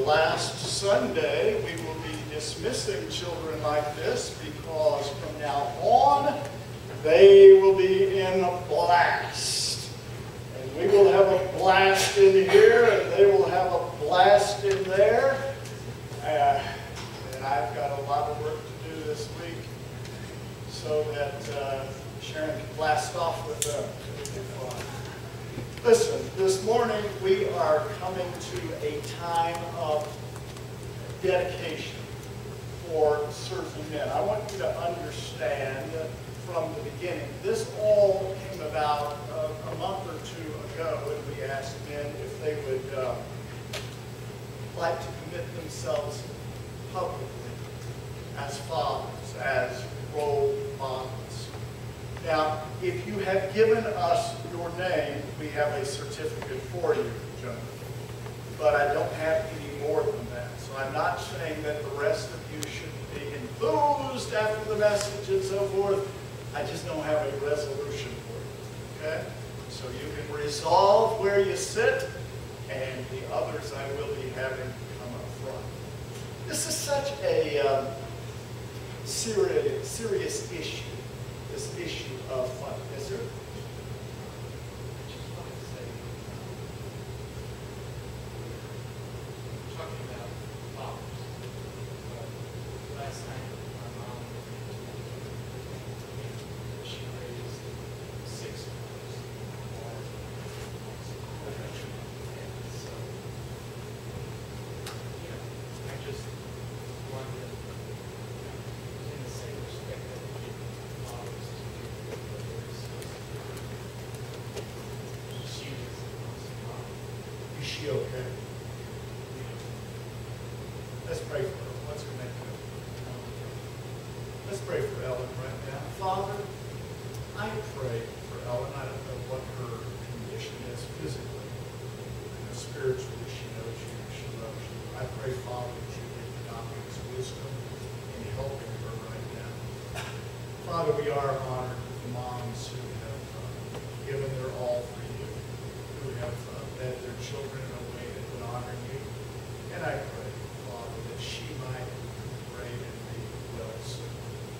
last Sunday, we will be dismissing children like this because from now on, they will be in a blast. And we will have a blast in here, and they will have a blast in there. And I've got a lot of work to do this week so that Sharon can blast off with them. It'll be fun. Listen, this morning we are coming to a time of dedication for certain men. I want you to understand from the beginning, this all came about a month or two ago when we asked men if they would like to commit themselves publicly as fathers, as role models. Now, if you have given us your name, we have a certificate for you, gentlemen. But I don't have any more than that. So I'm not saying that the rest of you should be enthused after the message and so forth. I just don't have a resolution for you, okay? So you can resolve where you sit, and the others I will be having come up front. This is such a serious issue. This issue of fun. Yes, sir? Talking about fathers. Last night, my mom, she raised 6 boys. So, I just wanted, in the same respect that we give fathers to she was the most mom. Is she okay? Let's pray for her. What's her name? Let's pray for Ellen right now. Father, I pray for Ellen. I don't know what her condition is physically. Spiritually, she knows you. She loves you. I pray, Father, that you give the doctors wisdom in helping her right now. Father, we are honored with the moms who have given their all for you, who have led their children in a way that would honor you. And I pray, Father, that she might pray and be well soon.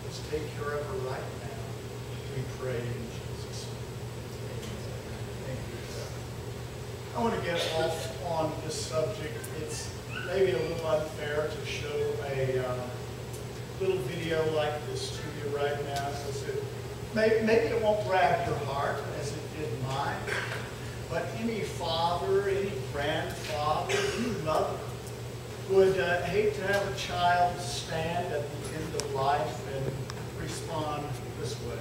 Let's take care of her right now. We pray in Jesus' name. Thank you, God. I want to get off on this subject. It's maybe a little unfair to show a little video like this to you right now, because maybe it won't grab your heart as it did mine. But any father, any grandfather, any mother would hate to have a child stand at the end of life and respond this way.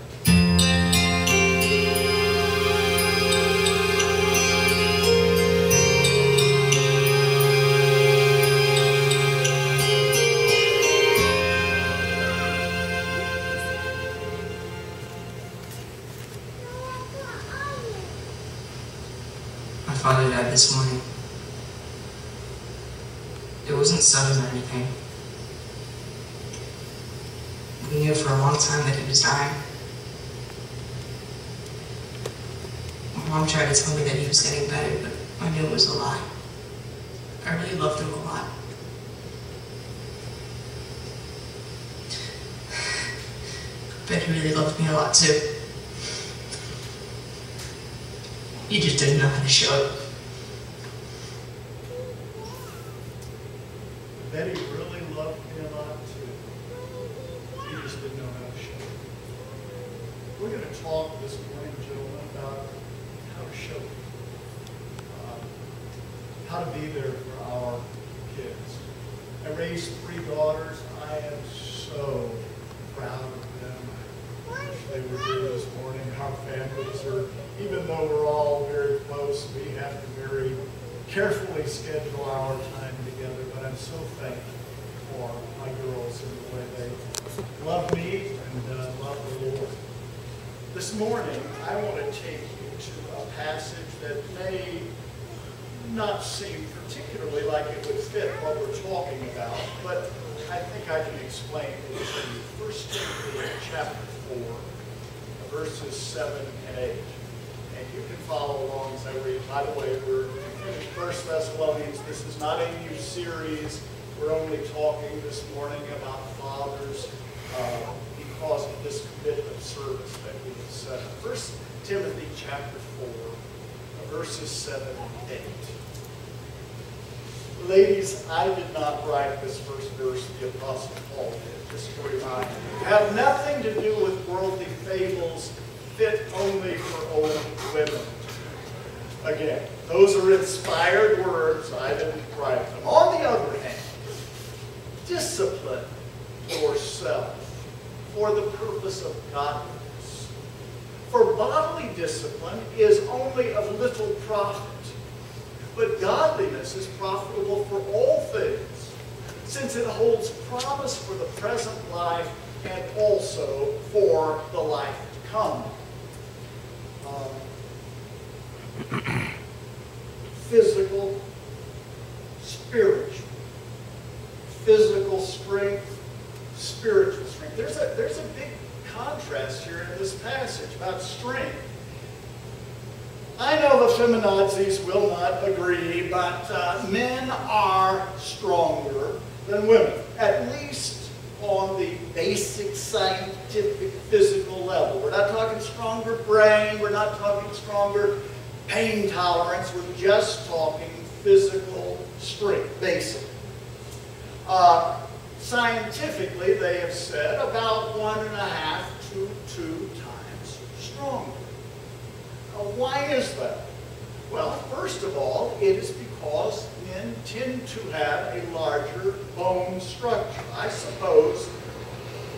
My father died this morning. It wasn't sudden or anything. We knew for a long time that he was dying. My mom tried to tell me that he was getting better, but I knew it was a lie. I really loved him a lot. But he really loved me a lot too. He just didn't know how to show it. Betty really loved me a lot too. He just didn't know how to show it. We're going to talk this morning, gentlemen, about how to show it. How to be there for our kids. I raised 3 daughters. I am so proud of them. I wish they were here this morning. Our families are, even though we're all very close, we have to very carefully schedule our time together. But I'm so thankful for my girls and the way they love me and love the Lord. This morning, I want to take you to a passage that may not seem particularly like it would fit what we're talking about, but I think I can explain it to you. 1 Timothy chapter 4, verses 7 and 8. You can follow along as I read. By the way, we're finished 1 Thessalonians. This is not a new series. We're only talking this morning about fathers because of this commitment service that we have set up. 1 Timothy chapter 4, verses 7 and 8. Ladies, I did not write this first verse, the Apostle Paul did, just to remind you. Have nothing to do with worldly fables fit only for old women. Again, those are inspired words. I didn't write them. On the other hand, discipline yourself for the purpose of godliness. For bodily discipline is only of little profit, but godliness is profitable for all things, since it holds promise for the present life and also for the life to come. Physical, spiritual. Physical strength, spiritual strength. There's a big contrast here in this passage about strength. I know the feminazis will not agree, but men are stronger than women, at least on the basic scientific physical level. We're not talking stronger brain, we're not talking stronger pain tolerance, we're just talking physical strength, basically. Scientifically, they have said about 1.5 to 2 times stronger. Why is that? Well, first of all, it is because men tend to have a larger bone structure. I suppose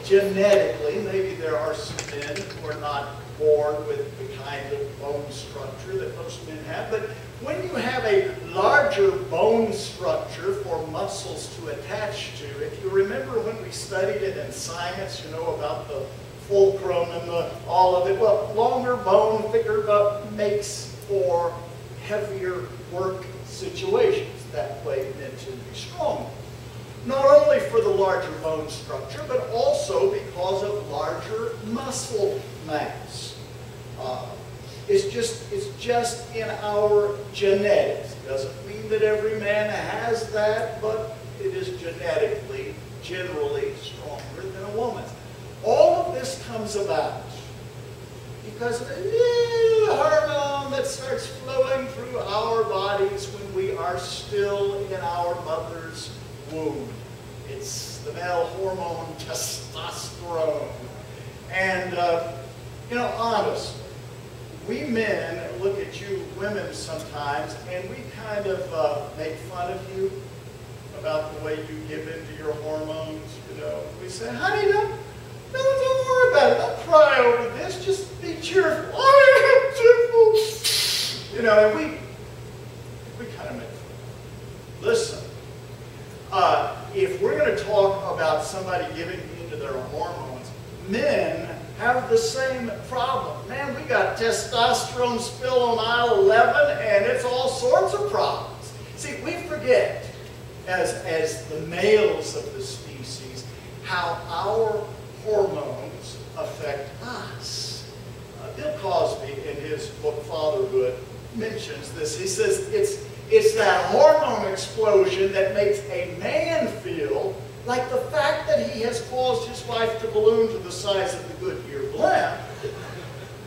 genetically, maybe there are some men who are not born with the kind of bone structure that most men have, but when you have a larger bone structure for muscles to attach to, if you remember when we studied it in science, you know, about the fulcrum and all of it, well, longer bone, thicker bone makes for heavier work situations. That way men tend to be stronger. Not only for the larger bone structure, but also because of larger muscle mass. It's just in our genetics. It doesn't mean that every man has that, but it is genetically, generally stronger than a woman. All of this comes about because of a little hormone that starts flowing through our bodies when we are still in our mother's womb. It's the male hormone testosterone. And, you know, honestly, we men look at you women sometimes and we kind of make fun of you about the way you give into your hormones. You know, we say, honey, don't worry about it. Don't cry over this. Just be cheerful. I am cheerful. You know, and we kind of make fun. Listen, if we're going to talk about somebody giving into their hormones, men have the same problem. Man, we got testosterone spill on aisle 11, and it's all sorts of problems. See, we forget, as the males of the species, how our hormones affect us. Bill Cosby, in his book Fatherhood, mentions this. He says it's that hormone explosion that makes a man feel like the fact that he has caused his wife to balloon to the size of the Goodyear blimp,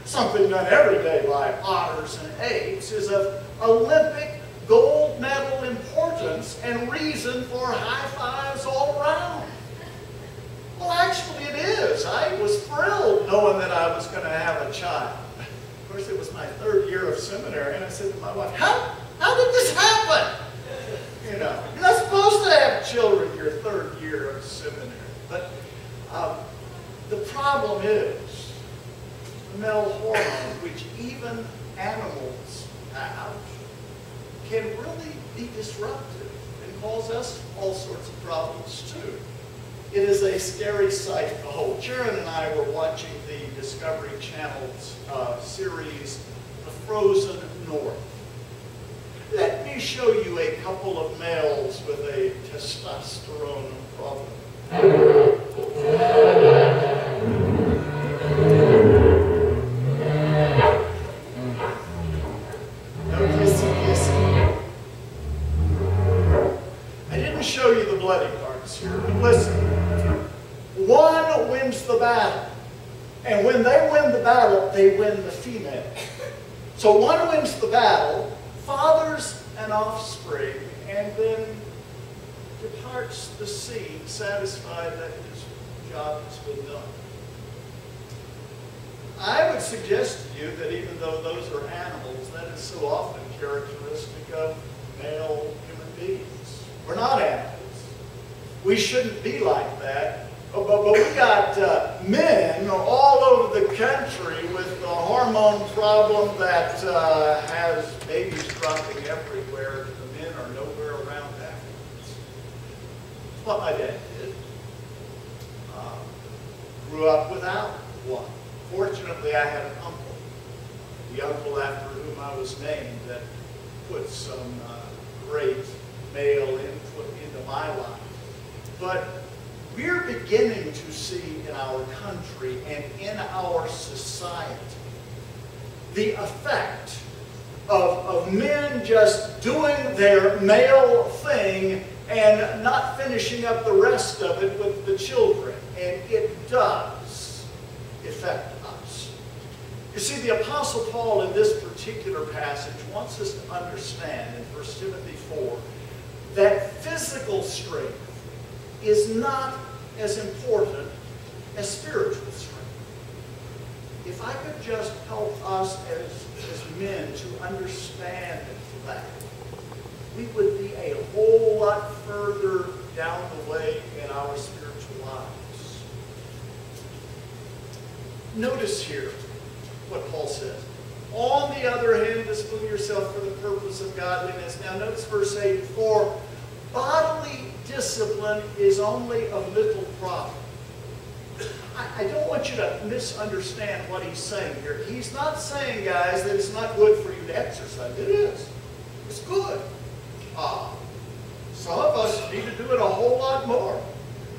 something done every day by otters and apes, is of Olympic gold medal importance and reason for high fives all around. Well, actually it is. I was thrilled knowing that I was going to have a child. Of course, it was my 3rd year of seminary, and I said to my wife, how did this happen? You know, you're not supposed to have children your 3rd year of seminary. But the problem is the male hormone, which even animals have, can really be disruptive and cause us all sorts of problems too. It is a scary sight to behold. Sharon and I were watching the Discovery Channel's series, The Frozen North. Let me show you a couple of males with a testosterone problem. they win the female. So one wins the battle, fathers an offspring, and then departs the sea, satisfied that his job has been done. I would suggest to you that even though those are animals, that is so often characteristic of male human beings. We're not animals. We shouldn't be like that. But we got men all over the country with the hormone problem that has babies dropping everywhere. The men are nowhere around afterwards. That's what my dad did. Grew up without one. Fortunately, I had an uncle, the uncle after whom I was named, that put some great male input into my life. But we're beginning to see in our country and in our society the effect of men just doing their male thing and not finishing up the rest of it with the children. And it does affect us. You see, the Apostle Paul in this particular passage wants us to understand in 1 Timothy 4 that physical strength is not as important as spiritual strength. If I could just help us as men to understand that, we would be a whole lot further down the way in our spiritual lives. Notice here what Paul says. On the other hand, discipline yourself for the purpose of godliness. Now notice verse 8, for bodily discipline is of little profit. I don't want you to misunderstand what he's saying here. He's not saying, guys, that it's not good for you to exercise. It is. It's good. Some of us need to do it a whole lot more.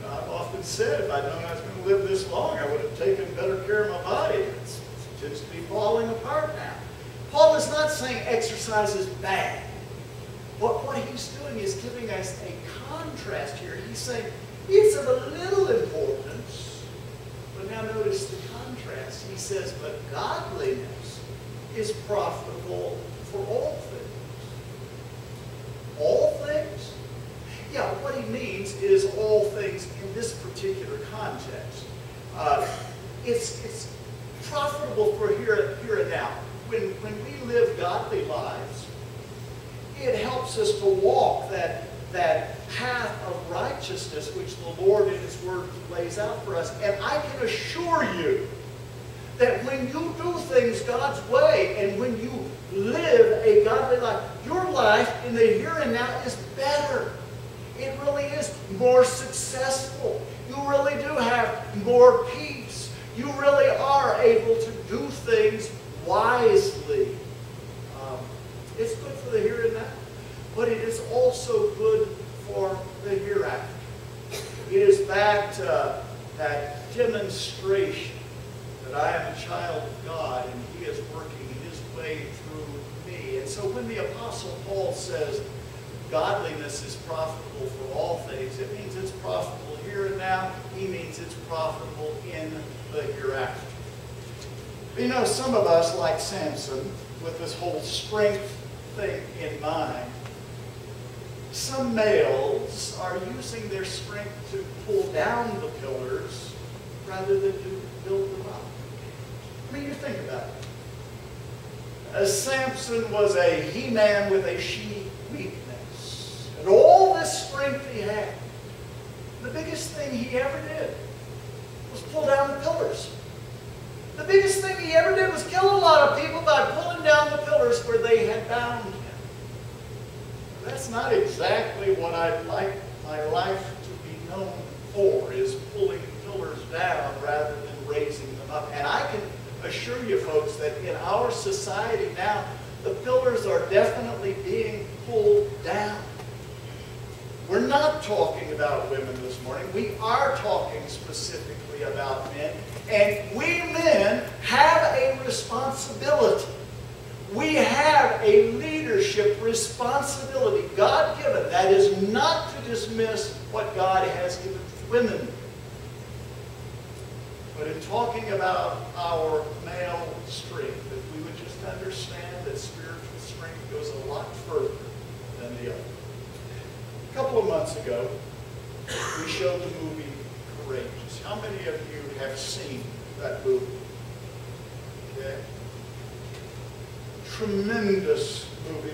I've often said, if I'd known I was going to live this long, I would have taken better care of my body. It tends to be falling apart now. Paul is not saying exercise is bad. What he's doing is giving us a contrast here. He's saying it's of a little importance. But now notice the contrast. He says, but godliness is profitable for all things. All things? Yeah, what he means is all things in this particular context. It's profitable for here and now. When we live godly lives, it helps us to walk that path of righteousness which the Lord in His Word lays out for us. And I can assure you that when you do things God's way and when you live a godly life, your life in the here and now is better. It really is more successful. You really do have more peace. You really are able to do things wisely. It's good for the here and now, but it is also good for the hereafter. It is that demonstration that I am a child of God and He is working His way through me. And so when the Apostle Paul says godliness is profitable for all things, it means it's profitable here and now. He means it's profitable in the hereafter. You know, some of us, like Samson, with this whole strength thing in mind, some males are using their strength to pull down the pillars rather than to build them up. I mean, you think about it. Samson was a he-man with a she-weakness. And all this strength he had, the biggest thing he ever did was pull down the pillars. The biggest thing he ever did was kill a lot of people by pulling down the pillars where they had bound him. That's not exactly what I'd like my life to be known for, is pulling pillars down rather than raising them up. And I can assure you folks that in our society now, the pillars are definitely being pulled down. We're not talking about women this morning. We are talking specifically about men. And we men have a responsibility. We have a leadership responsibility, God-given. That is not to dismiss what God has given to women. But in talking about our male strength, if we would just understand that spiritual strength goes a lot further than the other. A couple of months ago, we showed the movie Courageous. How many of you have seen that movie? Okay. Tremendous movie.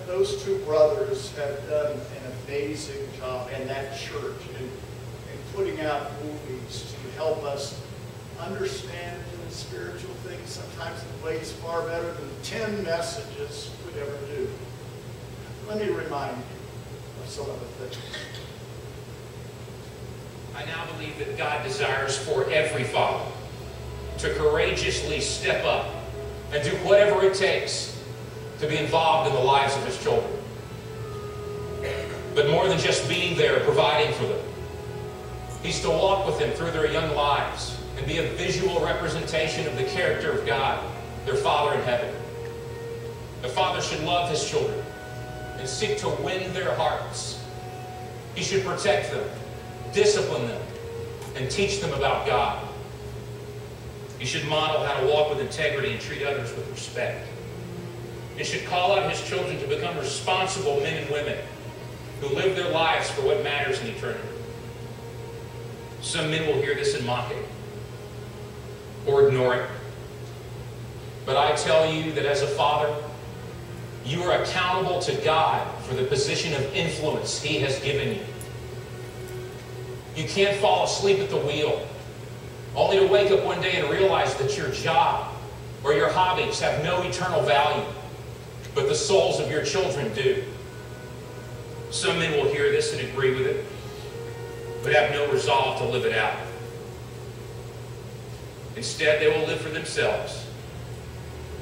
Those two brothers have done an amazing job, and that church in putting out movies to help us understand the spiritual things, sometimes in ways far better than 10 messages could ever do. Let me remind you of some of the things. I now believe that God desires for every father to courageously step up and do whatever it takes to be involved in the lives of his children. But more than just being there, providing for them, he's to walk with them through their young lives and be a visual representation of the character of God, their Father in heaven. The father should love his children and seek to win their hearts. He should protect them, discipline them, and teach them about God. He should model how to walk with integrity and treat others with respect. He should call out his children to become responsible men and women who live their lives for what matters in eternity. Some men will hear this and mock it or ignore it. But I tell you that as a father, you are accountable to God for the position of influence he has given you. You can't fall asleep at the wheel, only to wake up one day and realize that your job or your hobbies have no eternal value, but the souls of your children do. Some men will hear this and agree with it, but have no resolve to live it out. Instead, they will live for themselves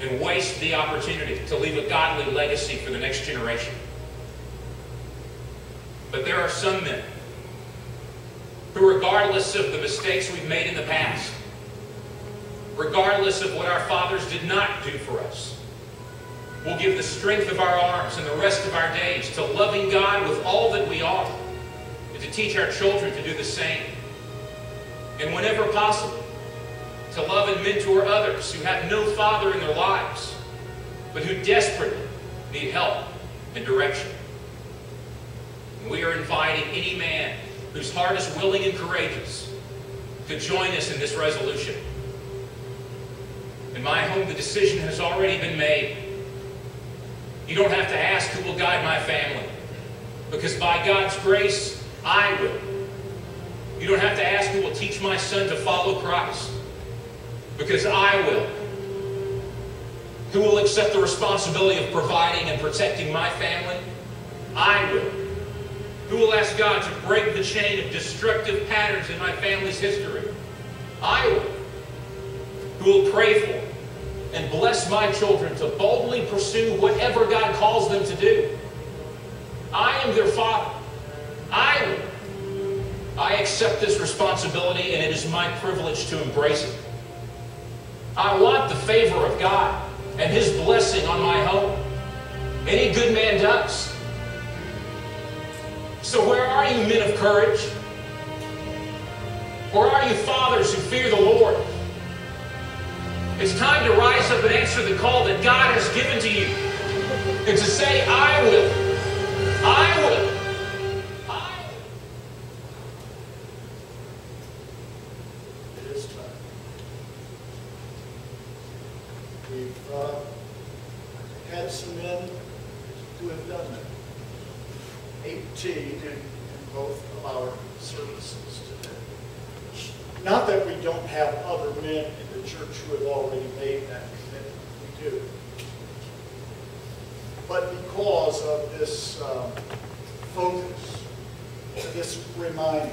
and waste the opportunity to leave a godly legacy for the next generation. But there are some men who, regardless of the mistakes we've made in the past, regardless of what our fathers did not do for us, will give the strength of our arms and the rest of our days to loving God with all that we are, and to teach our children to do the same. And whenever possible, to love and mentor others who have no father in their lives, but who desperately need help and direction. And we are inviting any man whose heart is willing and courageous to join us in this resolution. In my home, the decision has already been made. You don't have to ask who will guide my family, because by God's grace, I will. You don't have to ask who will teach my son to follow Christ, because I will. Who will accept the responsibility of providing and protecting my family? I will. Who will ask God to break the chain of destructive patterns in my family's history? I will. Who will pray for and bless my children to boldly pursue whatever God calls them to do? I am their father. I will. I accept this responsibility, and it is my privilege to embrace it. I want the favor of God and his blessing on my home. Any good man does. So where are you, men of courage? Where are you, fathers who fear the Lord? It's time to rise up and answer the call that God has given to you, and to say, I will. I will. I will. It is time. We've had some men who have done that. 18 in both of our services today. Not that we don't have other men in the church who have already made that commitment. We do. But because of this focus, this reminder,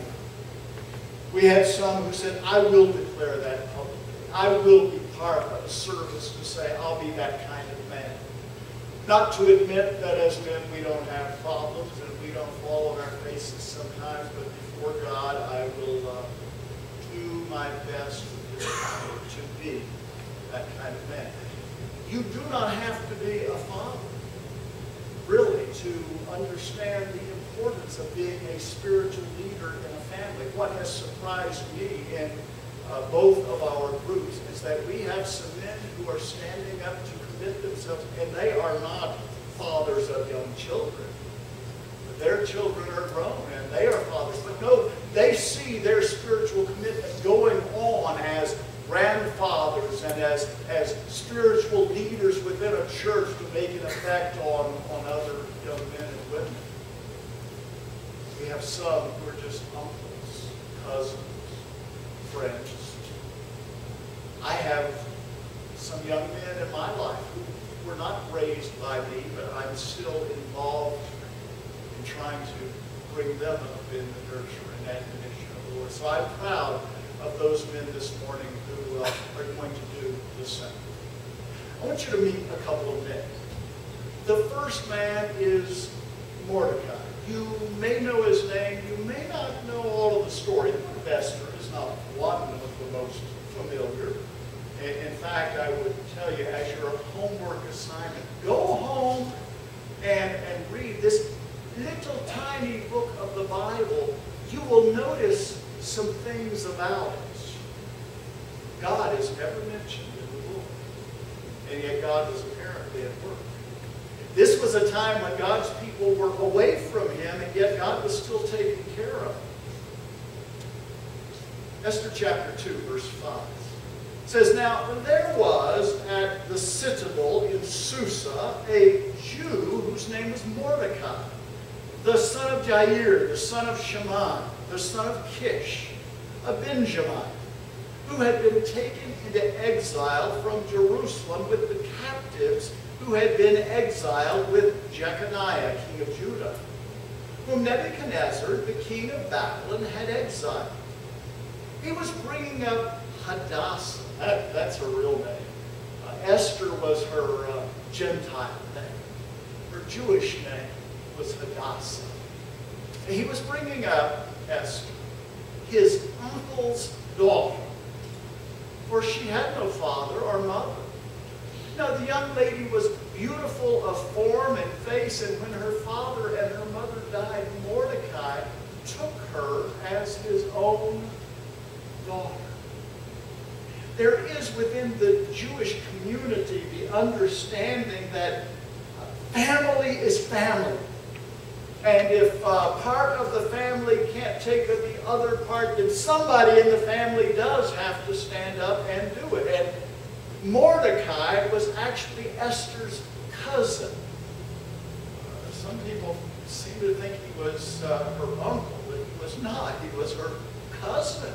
we had some who said, I will declare that publicly. I will be part of a service to say, I'll be that kind of man. Not to admit that as men we don't have problems and we don't fall on our faces sometimes, but before God I will do my best to be that kind of man. You do not have to be a father, really, to understand the importance of being a spiritual leader in a family. What has surprised me in both of our groups, is that we have some men who are standing up to commit themselves, and they are not fathers of young children. Their children are grown, and they are fathers. But no, they see their spiritual commitment going on as grandfathers and as spiritual leaders within a church to make an effect on other young men and women. We have some who are just uncles, cousins, friends. I have some young men in my life who were not raised by me, but I'm still involved in trying to bring them up in the nurture and admonition of the Lord. So I'm proud of those men this morning who are going to do the same. I want you to meet a couple of men. The first man is Mordecai. You may know his name. You may not know all of the story. Esther is not one of the most familiar. In fact, I would tell you, as your homework assignment, go home and read this little tiny book of the Bible. You will notice some things about it. God is never mentioned in the book, and yet God is apparently at work. This was a time when God's people were away from him, and yet God was still taking care of them. Esther chapter 2, verse 5. Says, now there was at the citadel in Susa a Jew whose name was Mordecai, the son of Jair, the son of Shaman, the son of Kish, a Benjamite, who had been taken into exile from Jerusalem with the captives who had been exiled with Jeconiah, king of Judah, whom Nebuchadnezzar, the king of Babylon, had exiled. He was bringing up Hadassah. That's her real name. Esther was her Gentile name. Her Jewish name was Hadassah. And he was bringing up Esther, his uncle's daughter, for she had no father or mother. Now the young lady was beautiful of form and face, and when her father and her mother died, Mordecai took her as his own daughter. There is within the Jewish community the understanding that family is family. And if part of the family can't take the other part, then somebody in the family does have to stand up and do it. And Mordecai was actually Esther's cousin. Some people seem to think he was her uncle, but he was not. He was her cousin.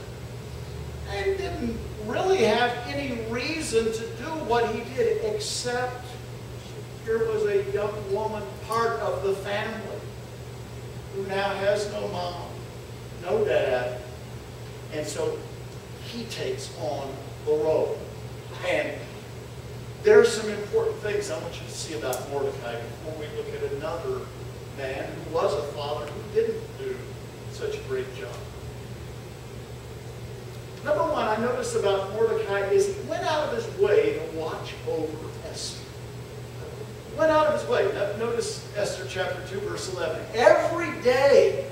And didn't really have any reason to do what he did, except here was a young woman, part of the family, who now has no mom, no dad, and so he takes on the role. And there are some important things I want you to see about Mordecai before we look at another man who was a father who didn't do such a great job. Number one, I noticed about Mordecai is he went out of his way to watch over Esther. Went out of his way. Notice Esther chapter 2, verse 11. Every day,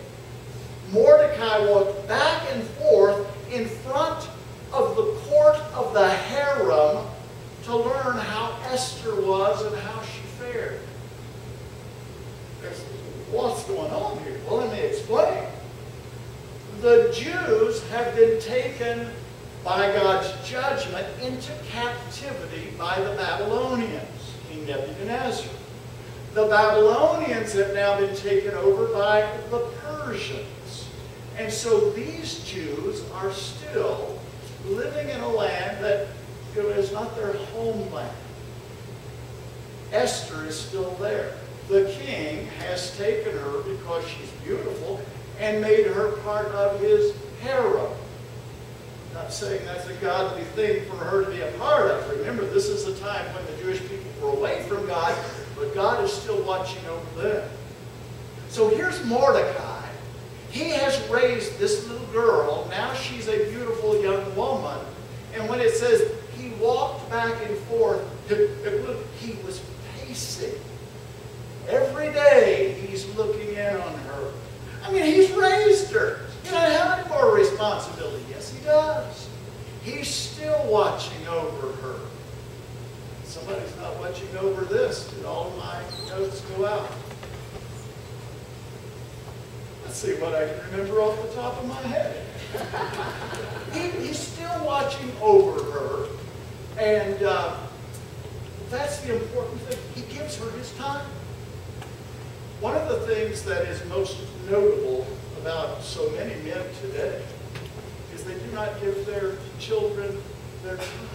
Mordecai walked back and forth in front of the court of the harem to learn how Esther was and how she fared. What's going on here? Well, let me explain. The Jews have been taken by God's judgment into captivity by the Babylonians, King Nebuchadnezzar. The Babylonians have now been taken over by the Persians. And so these Jews are still living in a land that is not their homeland. Esther is still there. The king has taken her because she's beautiful and made her part of his harem. I'm not saying that's a godly thing for her to be a part of. Remember, this is a time when the Jewish people were away from God, but God is still watching over them. So here's Mordecai. He has raised this little girl. Now she's a beautiful young woman. And when it says he walked back and forth, he was pacing. Every day he's looking in on her. I mean, he's raised her. He doesn't have any more responsibility. Yes, he does. Somebody's not watching over this. Did all of my notes go out? Let's see what I can remember off the top of my head. He's still watching over her, and that's the important thing. He gives her his time. One of the things that is most notable about so many men today is they do not give their children their time.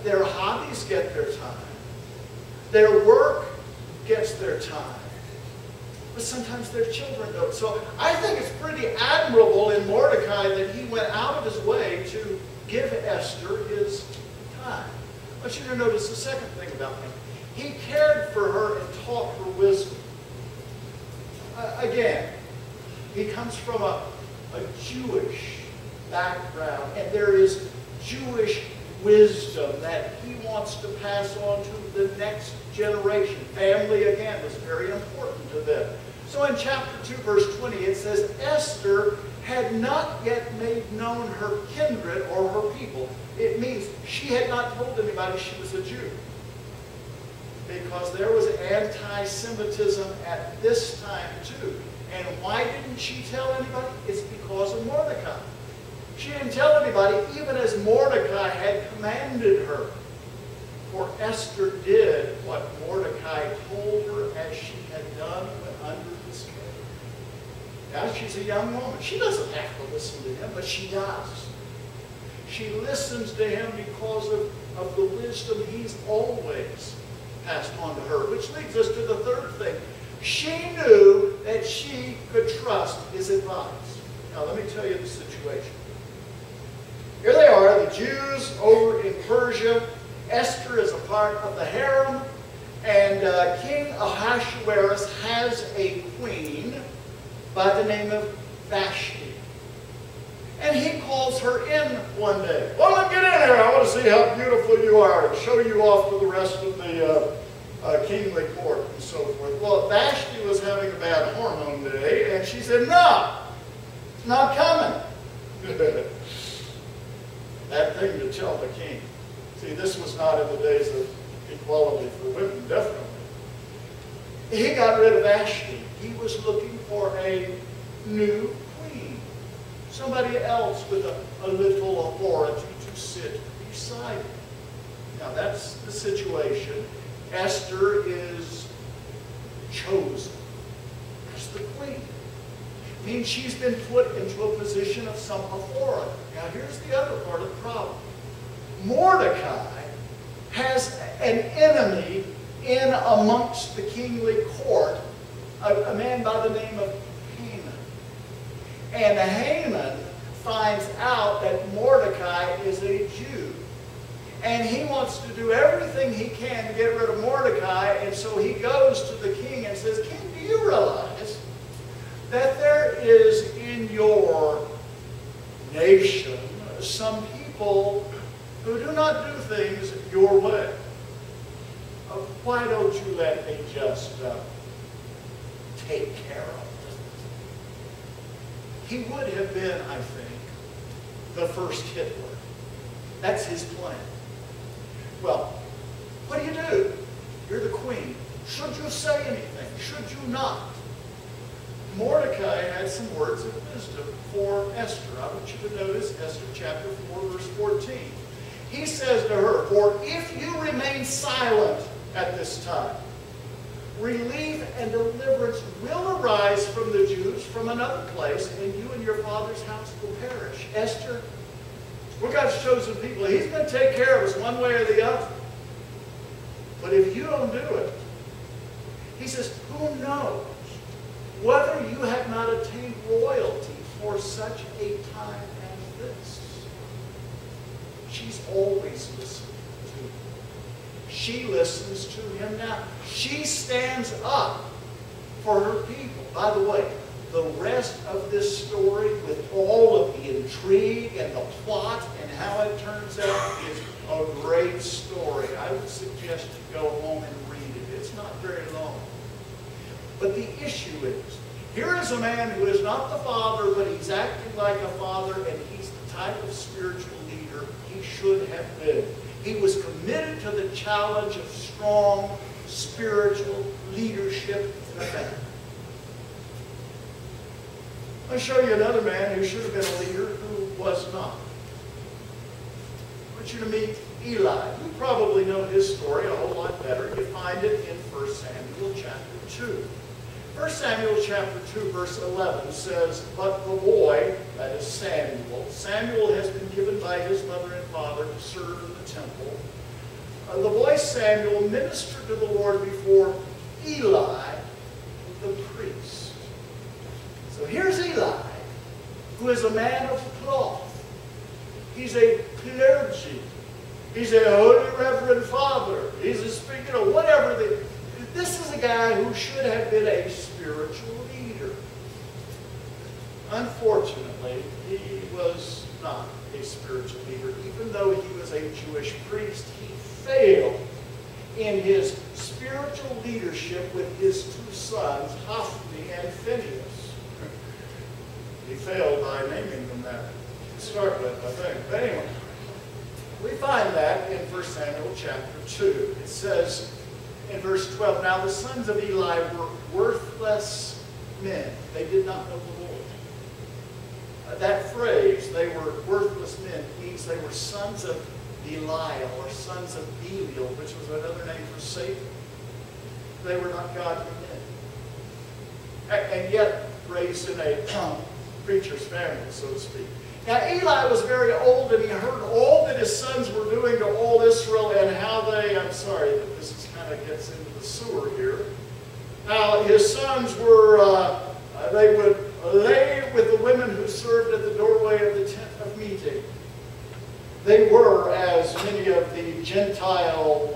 Their hobbies get their time. Their work gets their time. But sometimes their children don't. So I think it's pretty admirable in Mordecai that he went out of his way to give Esther his time. I want you to notice the second thing about him. He cared for her and taught her wisdom. Again, he comes from a Jewish background, and there is Jewish wisdom that he wants to pass on to the next generation. Family, again, was very important to them. So in chapter 2, verse 20, it says, Esther had not yet made known her kindred or her people. It means she had not told anybody she was a Jew. Because there was anti-Semitism at this time too. And why didn't she tell anybody? It's because of Mordecai. She didn't tell anybody, even as Mordecai had commanded her. For Esther did what Mordecai told her as she had done when under his care. Now she's a young woman. She doesn't have to listen to him, but she does. She listens to him because of the wisdom he's always passed on to her. Which leads us to the third thing. She knew that she could trust his advice. Now let me tell you the situation. Here they are, the Jews over in Persia. Esther is a part of the harem, and King Ahasuerus has a queen by the name of Vashti. And he calls her in one day. Well, look, get in here. I want to see how beautiful you are and show you off to the rest of the kingly court and so forth. Well, Vashti was having a bad hormone day, and she said, no, it's not coming. That thing to tell the king. See, this was not in the days of equality for women, definitely. He got rid of Vashti. He was looking for a new queen. Somebody else with a little authority to sit beside him. Now that's the situation. Esther is chosen as the queen. It means she's been put into a position of some authority. Now here's the other part of the problem. Mordecai has an enemy in amongst the kingly court, a man by the name of Haman. And Haman finds out that Mordecai is a Jew. And he wants to do everything he can to get rid of Mordecai, and so he goes to the king and says, King, do you realize that there is in your nation some people who do not do things your way? Why don't you let me just take care of them? He would have been, I think, the first Hitler. That's his plan. Well, what do? You're the queen. Should you say anything? Should you not? Mordecai had some words of wisdom for Esther. I want you to notice Esther chapter 4, verse 14. He says to her, for if you remain silent at this time, relief and deliverance will arise from the Jews from another place, and you and your father's house will perish. Esther, we're God's chosen people. He's going to take care of us one way or the other. But if you don't do it, he says, who knows whether you have not attained royalty for such a time as this? She's always listening to him. She listens to him now. She stands up for her people. By the way, the rest of this story, with all of the intrigue and the plot and how it turns out, is a great story. I would suggest you go home and read it. It's not very long. But the issue is, here is a man who is not the father, but he's acting like a father, and he's the type of spiritual leader he should have been. He was committed to the challenge of strong spiritual leadership in the family. I'll show you another man who should have been a leader who was not. I want you to meet Eli. You probably know his story a whole lot better. You find it in 1 Samuel chapter 2. 1 Samuel chapter 2 verse 11 says, "But the boy," that is Samuel has been given by his mother and father to serve in the temple. The boy Samuel ministered to the Lord before Eli, the priest. So here's Eli, who is a man of cloth. He's a clergy. He's a holy reverend father. He's a speaker of whatever. This is a guy who should have been a spiritual leader. Unfortunately, he was not a spiritual leader. Even though he was a Jewish priest, he failed in his spiritual leadership with his two sons, Hophni and Phinehas. He failed by naming them that to start with, I think. But anyway, we find that in 1 Samuel chapter 2. It says in verse 12, "Now the sons of Eli were worthless men." They did not know the Lord. That phrase, "they were worthless men," means they were sons of Belial or sons of Belial, which was another name for Satan. They were not godly men. And yet raised in a preacher's family, so to speak. Now Eli was very old, and he heard all that his sons were doing to all Israel, and how they, I'm sorry that this kind of gets into the sewer here, how his sons were, they would lay with the women who served at the doorway of the tent of meeting. They were, as many of the Gentile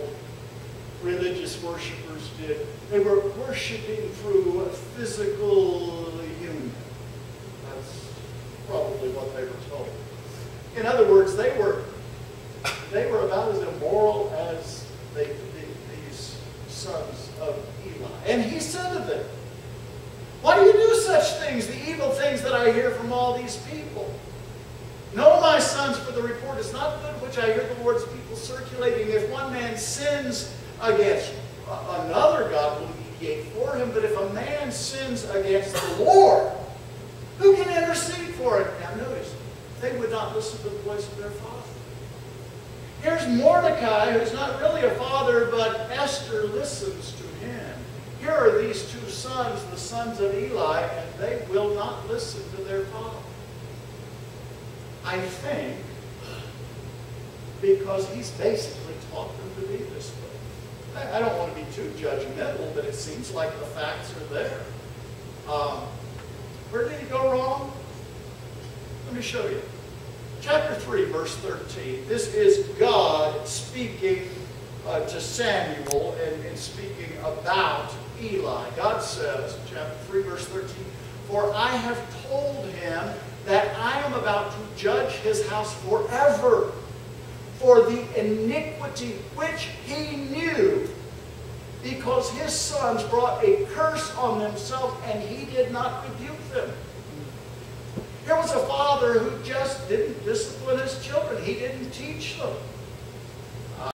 religious worshipers did, they were worshiping through a physical union. That's probably what they were told. In other words, they were about as immoral as these sons of Eli. And he said to them, "Why do you do such things, the evil things that I hear from all these people? Know, my sons, for the report is not good which I hear the Lord's people circulating. If one man sins against another, God will mediate for him. But if a man sins against the Lord, who can intercede for it?" Now notice, they would not listen to the voice of their father. Here's Mordecai, who's not really a father, but Esther listens to him. Here are these two sons, the sons of Eli, and they will not listen to their father. I think because he's basically taught them to be this way. I don't want to be too judgmental, but it seems like the facts are there. Where did he go wrong? Let me show you. Chapter 3, verse 13. This is God speaking to Samuel and speaking about Eli. God says, chapter 3, verse 13, "For I have told him that I am about to judge his house forever for the iniquity which he knew, because his sons brought a curse on themselves, and he did not rebuke them." Here was a father who just didn't discipline his children. He didn't teach them.